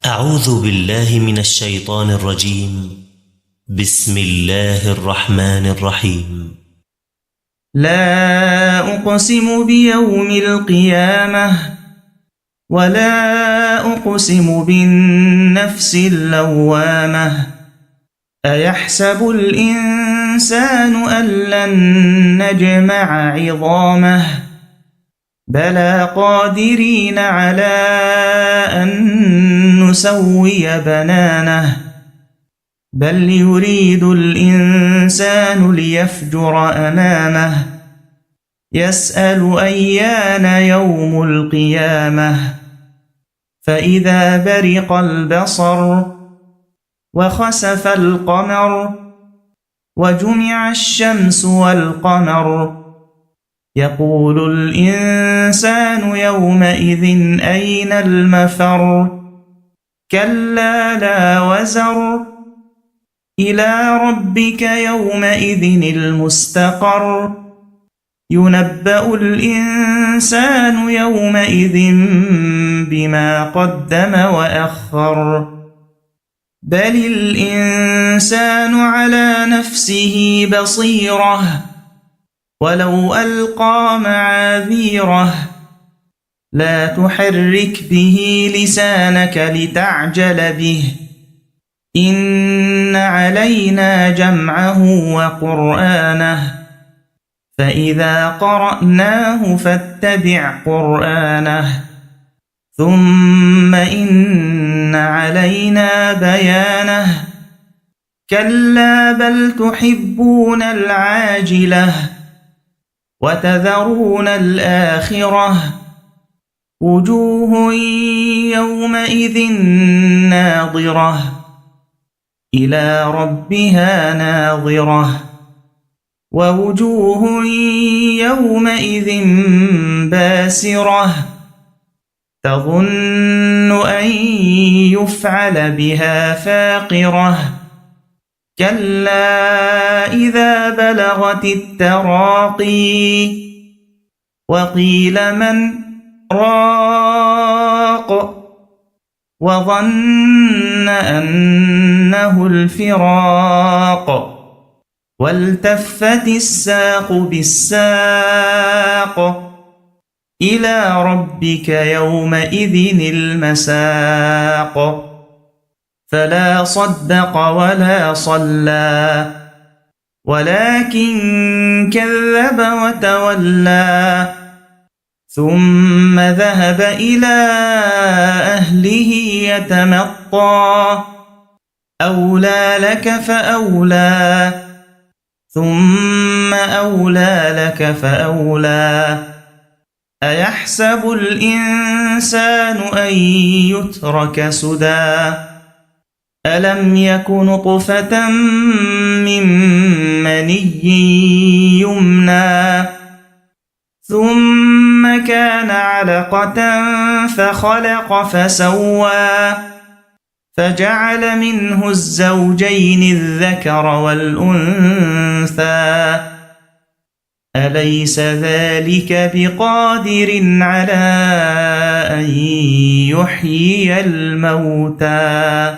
أعوذ بالله من الشيطان الرجيم. بسم الله الرحمن الرحيم. لا أقسم بيوم القيامة ولا أقسم بالنفس اللوامة. أيحسب الإنسان أن لن نجمع عظامه بلى قادرين على أن نسوي بنانه بل يريد الإنسان ليفجر أمامه يسأل أيان يوم القيامة. فإذا برق البصر وخسف القمر وجمع الشمس والقمر يقول الإنسان يومئذ أين المفر. كلا لا وزر إلى ربك يومئذ المستقر. ينبأ الإنسان يومئذ بما قدم وأخر. بل الإنسان على نفسه بصيرة ولو ألقى معاذيره. لا تحرك به لسانك لتعجل به إن علينا جمعه وقرآنه فإذا قرأناه فاتبع قرآنه ثم إن علينا بيانه. كلا بل تحبون العاجلة وتذرون الآخرة. وجوه يومئذ ناظرة إلى ربها ناظرة ووجوه يومئذ باسرة تظن أن يفعل بها فاقرة. كلا إذا بلغت التراقي وقيل من راق وظن أنه الفراق والتفت الساق بالساق إلى ربك يومئذ المساق. فلا صدق ولا صلى ولكن كذب وتولى ثم ذهب إلى أهله يتمطى. أولى لك فأولى ثم أولى لك فأولى. أيحسب الإنسان أن يترك سدى ألم يك نطفة من مني يمنى ثم كان علقة فخلق فسوى فجعل منه الزوجين الذكر والأنثى. أليس ذلك بقادر على أن يحيي الموتى.